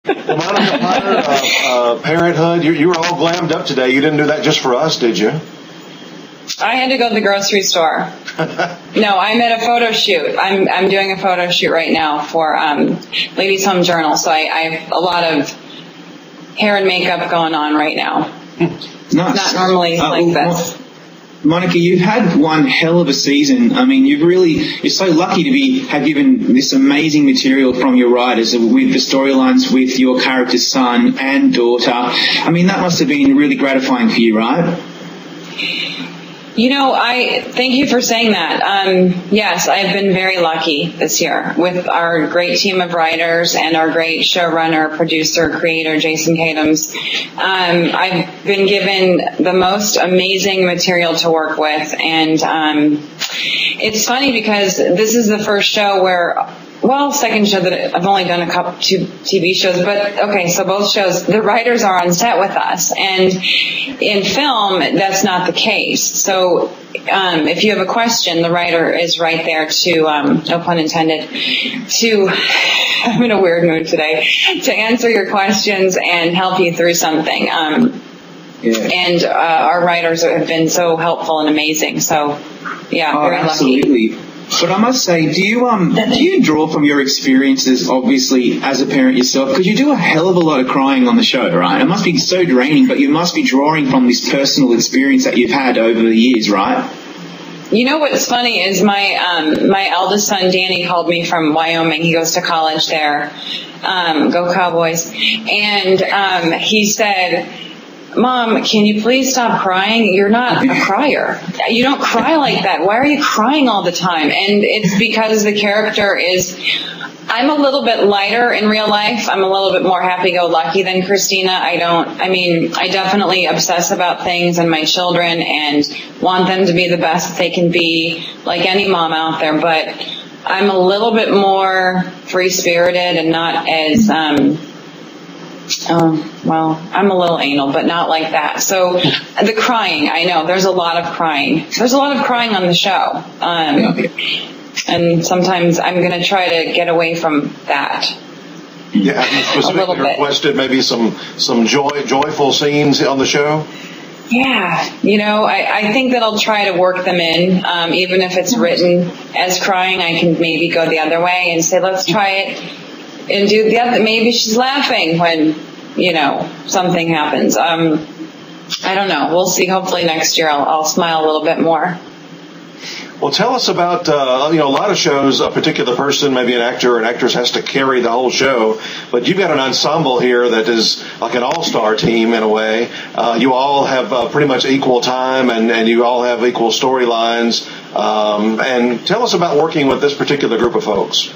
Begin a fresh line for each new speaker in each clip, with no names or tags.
Well, Monica Potter, Parenthood, you were all glammed up today. You didn't do that just for us, did you?
I had to go to the grocery store. No, I'm at a photo shoot. I'm doing a photo shoot right now for Ladies Home Journal, so I have a lot of hair and makeup going on right now.
Nice.
Not normally like this.
Monica, you've had one hell of a season. I mean, you're so lucky to have given this amazing material from your writers with the storylines with your character's son and daughter. I mean, that must have been really gratifying for you, right?
I thank you for saying that. Yes, I've been very lucky this year with our great team of writers and our great showrunner, producer, creator, Jason Katims. I've been given the most amazing material to work with, and it's funny because this is the first show second show that I've only done two TV shows, but okay, so both shows, the writers are on set with us, and in film, that's not the case. So, if you have a question, the writer is right there to, no pun intended, I'm in a weird mood today, to answer your questions and help you through something. And our writers have been so helpful and amazing, so, yeah, very
absolutely.
Lucky.
But I must say, do you draw from your experiences, obviously, as a parent yourself? Because you do a hell of a lot of crying on the show, right? It must be so draining, but you must be drawing from this personal experience that you've had over the years, right?
You know what's funny is my eldest son, Danny, called me from Wyoming. He goes to college there. Go Cowboys. And he said, Mom, can you please stop crying? You're not a crier. You don't cry like that. Why are you crying all the time? And it's because the character I'm a little bit lighter in real life. I'm a little bit more happy-go-lucky than Christina. I definitely obsess about things and my children and want them to be the best that they can be, like any mom out there. But I'm a little bit more free-spirited and not as, I'm a little anal, but not like that. So the crying, I know, there's a lot of crying. There's a lot of crying on the show. And sometimes I'm going to try to get away from that.
Yeah, have you specifically requested maybe some joyful scenes on the show? Yeah,
I think that I'll try to work them in, even if it's written as crying. I can maybe go the other way and say, let's try it and do the other. Maybe she's laughing when, something happens. I don't know. We'll see. Hopefully next year I'll smile a little bit more.
Well, tell us about, a lot of shows, a particular person, maybe an actor or an actress has to carry the whole show, but you've got an ensemble here that is like an all-star team in a way. You all have pretty much equal time and you all have equal storylines. And tell us about working with this particular group of folks.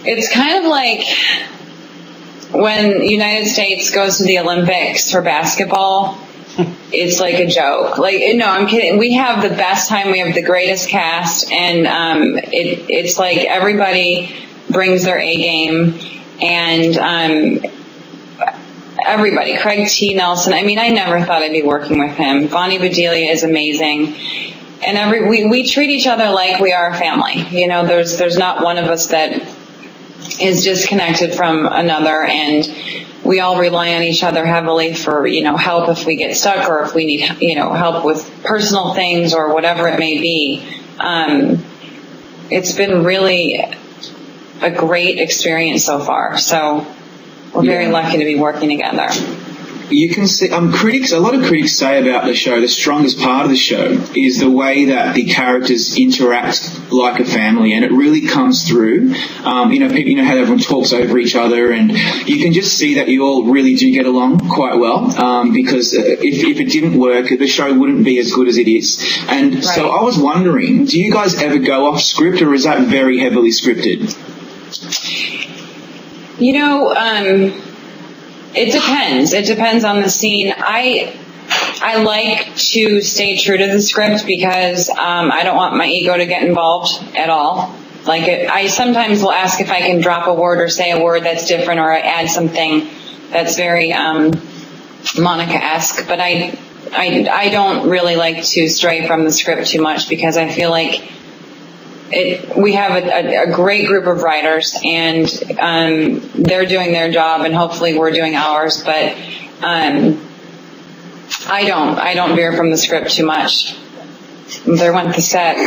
It's kind of like when the United States goes to the Olympics for basketball. It's like a joke. No, I'm kidding. We have the best time. We have the greatest cast, and it's like everybody brings their A game, and everybody. Craig T. Nelson. I never thought I'd be working with him. Bonnie Bedelia is amazing, and we treat each other like we are a family. There's not one of us that is disconnected from another, and we all rely on each other heavily for, help if we get stuck or if we need, help with personal things or whatever it may be. It's been really a great experience so far. So we're very lucky to be working together.
You can see, a lot of critics say about the show, the strongest part of the show is the way that the characters interact like a family, and it really comes through. People, how everyone talks over each other, and you can just see that you all really do get along quite well, because if it didn't work, the show wouldn't be as good as it is. And right. So I was wondering, do you guys ever go off script, or is that very heavily scripted?
It depends. It depends on the scene. I like to stay true to the script because I don't want my ego to get involved at all. I sometimes will ask if I can drop a word or say a word that's different or add something that's very Monica-esque. But I don't really like to stray from the script too much because I feel like we have a great group of writers, and they're doing their job, and hopefully we're doing ours. But I don't veer from the script too much. There went the set.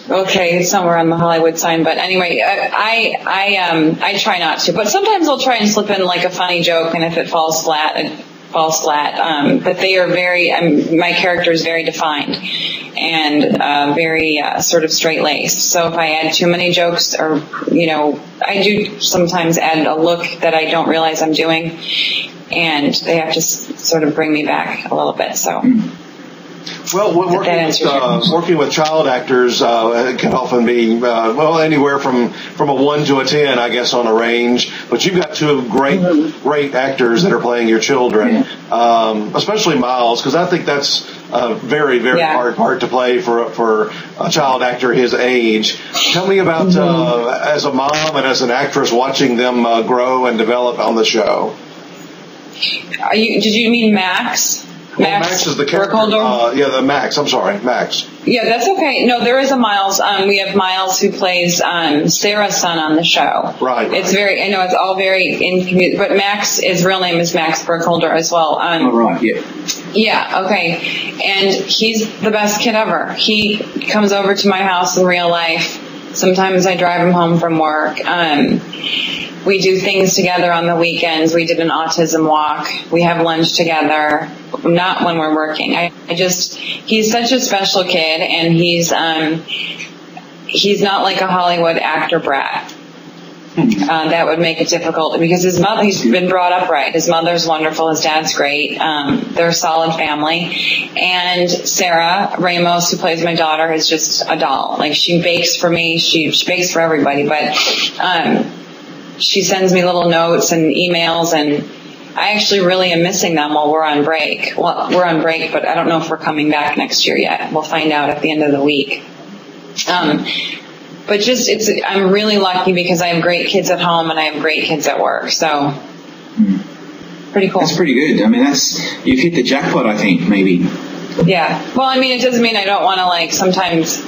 Okay, somewhere on the Hollywood sign. But anyway, I try not to. But sometimes I'll try and slip in like a funny joke, and if it falls flat, it falls flat. But they are my character is very defined and very sort of straight-laced. So if I add too many jokes, or I do sometimes add a look that I don't realize I'm doing, and they have to sort of bring me back a little bit. So.
Well, working with child actors can often be anywhere from a 1 to a 10, I guess, on a range. But you've got two great actors that are playing your children, especially Miles, because I think that's a very, very hard part to play for a child actor his age. Tell me about as a mom and as an actress watching them grow and develop on the show.
Did you mean Max?
Max is the character. The Max. I'm sorry, Max.
Yeah, that's okay. No, there is a Miles. We have Miles who plays Sarah's son on the show.
Right.
It's it's all very but Max, his real name is Max Burkholder as well.
Right, yeah. Yeah,
okay. And he's the best kid ever. He comes over to my house in real life. Sometimes I drive him home from work. We do things together on the weekends. We did an autism walk. We have lunch together. Not when we're working. He's such a special kid, and he's not like a Hollywood actor brat. That would make it difficult because he's been brought up right. His mother's wonderful. His dad's great. They're a solid family. And Sarah Ramos, who plays my daughter, is just a doll. Like, she bakes for me. She bakes for everybody, but, she sends me little notes and emails, and I actually really am missing them while we're on break. Well, we're on break, but I don't know if we're coming back next year yet. We'll find out at the end of the week. But I'm really lucky because I have great kids at home and I have great kids at work. So, pretty cool.
That's pretty good. I mean, you've hit the jackpot, I think, maybe.
Yeah. Well, I mean, it doesn't mean I don't want to, sometimes,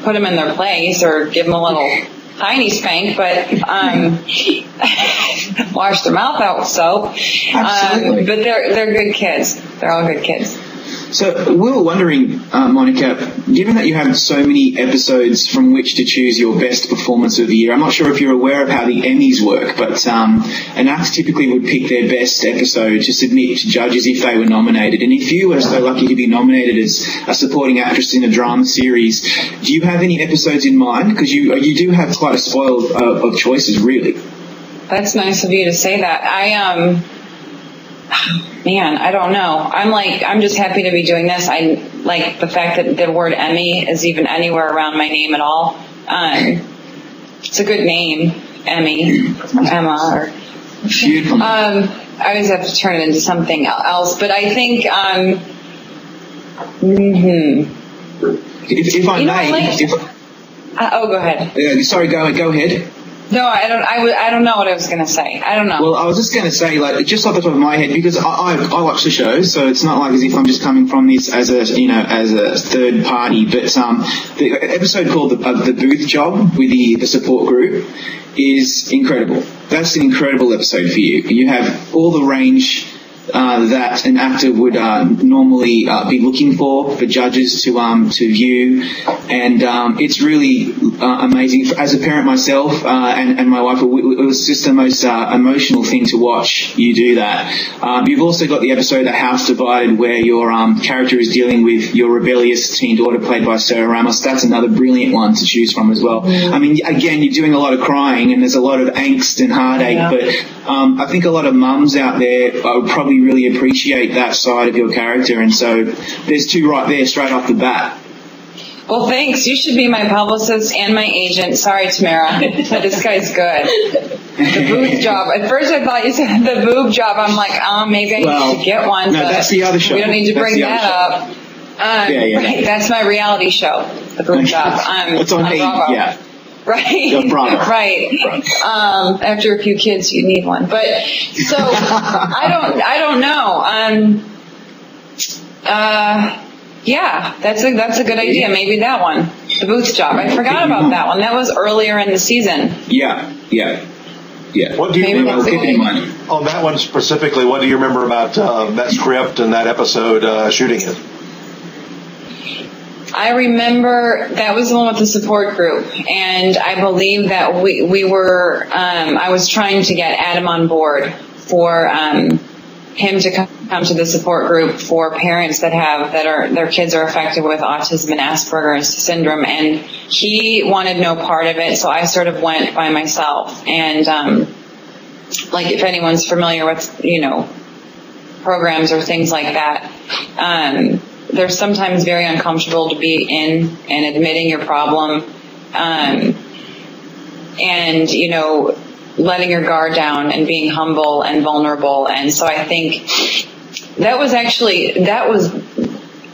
put them in their place or give them a little tiny spank, but wash their mouth out with soap.
Absolutely.
But they're good kids. They're all good kids.
So we were wondering, Monica, given that you have so many episodes from which to choose your best performance of the year, I'm not sure if you're aware of how the Emmys work, but an actor typically would pick their best episode to submit to judges if they were nominated. And if you were so lucky to be nominated as a supporting actress in a drama series, do you have any episodes in mind? Because you do have quite a spoil of choices, really.
That's nice of you to say that. Man, I don't know. I'm just happy to be doing this. I like the fact that the word Emmy is even anywhere around my name at all. It's a good name, Emmy, Emma, or I always have to turn it into something else. But I think,
if I may,
go ahead.
Sorry, go ahead.
No, I don't know what I was going to say. I don't know.
Well, I was just going to say, just off the top of my head, because I watch the show, so it's not like as if I'm just coming from this as a third party. But the episode called the Booth Job with the support group is incredible. That's an incredible episode for you. You have all the range that an actor would normally be looking for judges to view, and it's really amazing. As a parent myself and my wife, it was just the most emotional thing to watch you do that. You've also got the episode The House Divided, where your character is dealing with your rebellious teen daughter played by Sarah Ramos. That's another brilliant one to choose from as well. I mean, again, you're doing a lot of crying and there's a lot of angst and heartache, but I think a lot of mums out there would probably really appreciate that side of your character, and so there's two right there straight off the bat.
Well, thanks. You should be my publicist and my agent. Sorry, Tamara, but this guy's good. The booth job. At first I thought you said the boob job. I'm like, maybe I need to get one.
No, that's the other show.
We don't need to bring that up. Right, that's my reality show, the boob job.
It's on
Bravo.
Yeah.
Right. Right. After a few kids, you need one. But so I don't know. Yeah, that's a good idea. Maybe that one, the booth job. I forgot about that one. That was earlier in the season.
Yeah.
What do you remember
keep it in mind.
on that one specifically? What do you remember about that script and that episode shooting it?
I remember that was the one with the support group, and I believe that we were. I was trying to get Adam on board for him to come to the support group for parents that their kids are affected with autism and Asperger's syndrome, and he wanted no part of it, so I sort of went by myself. And like if anyone's familiar with programs or things like that, they're sometimes very uncomfortable to be in and admitting your problem, and letting your guard down and being humble and vulnerable. And so I think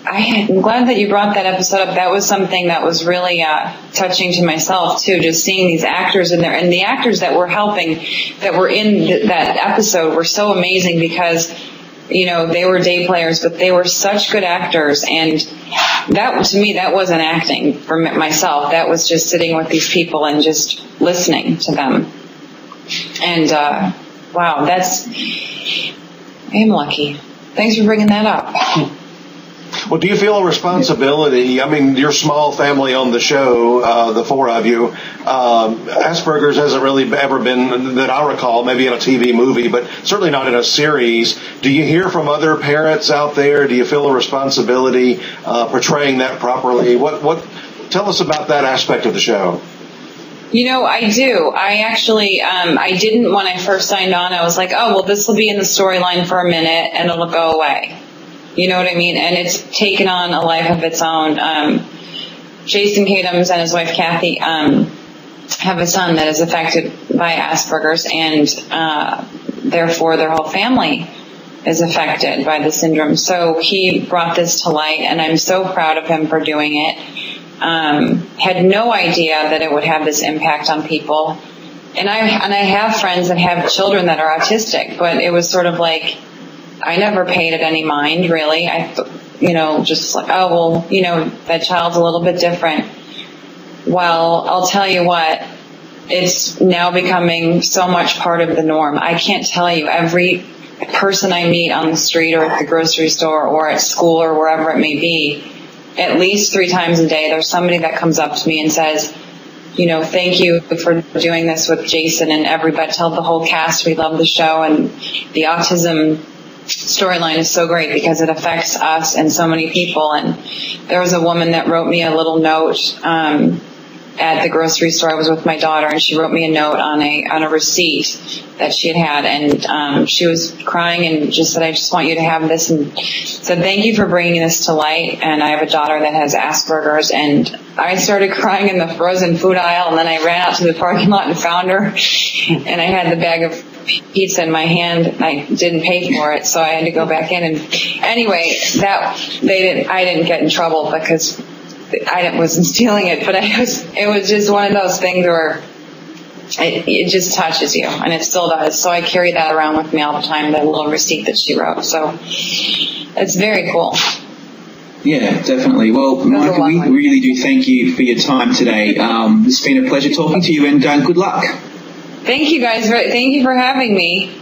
I'm glad that you brought that episode up. That was something that was really touching to myself too, just seeing these actors in there, and the actors that were helping, that were in that episode were so amazing because they were day players, but they were such good actors. And that, to me, that wasn't acting for myself. That was just sitting with these people and just listening to them. And, wow, I am lucky. Thanks for bringing that up.
Well, do you feel a responsibility? I mean, your small family on the show, the four of you, Asperger's hasn't really ever been, that I recall, maybe in a TV movie, but certainly not in a series. Do you hear from other parents out there? Do you feel a responsibility portraying that properly? Tell us about that aspect of the show.
I do. I actually, I didn't when I first signed on. I was like, oh, well, this will be in the storyline for a minute and it'll go away. You know what I mean? And it's taken on a life of its own. Jason Kadams and his wife Kathy have a son that is affected by Asperger's, and therefore their whole family is affected by the syndrome. So he brought this to light, and I'm so proud of him for doing it. Had no idea that it would have this impact on people. And I have friends that have children that are autistic, but it was sort of like, I never paid it any mind, really. Just like, oh, well, that child's a little bit different. Well, I'll tell you what, it's now becoming so much part of the norm. I can't tell you, every person I meet on the street or at the grocery store or at school or wherever it may be, at least 3 times a day, there's somebody that comes up to me and says, thank you for doing this with Jason and everybody. Tell the whole cast we love the show, and the autism storyline is so great because it affects us and so many people. And there was a woman that wrote me a little note at the grocery store. I was with my daughter, and she wrote me a note on a receipt that she had, and she was crying and just said, I just want you to have this, and said, thank you for bringing this to light. And I have a daughter that has Asperger's, and I started crying in the frozen food aisle, and then I ran out to the parking lot and found her, and I had the bag of pizza in my hand, and I didn't pay for it, so I had to go back in. And anyway, I didn't get in trouble because I wasn't stealing it, but it was just one of those things where it just touches you, and it still does. So I carry that around with me all the time, that little receipt that she wrote. So it's very cool.
Yeah, definitely. Well, Monica, we really do thank you for your time today. It's been a pleasure talking to you, and good luck.
Thank you guys. Thank you for having me.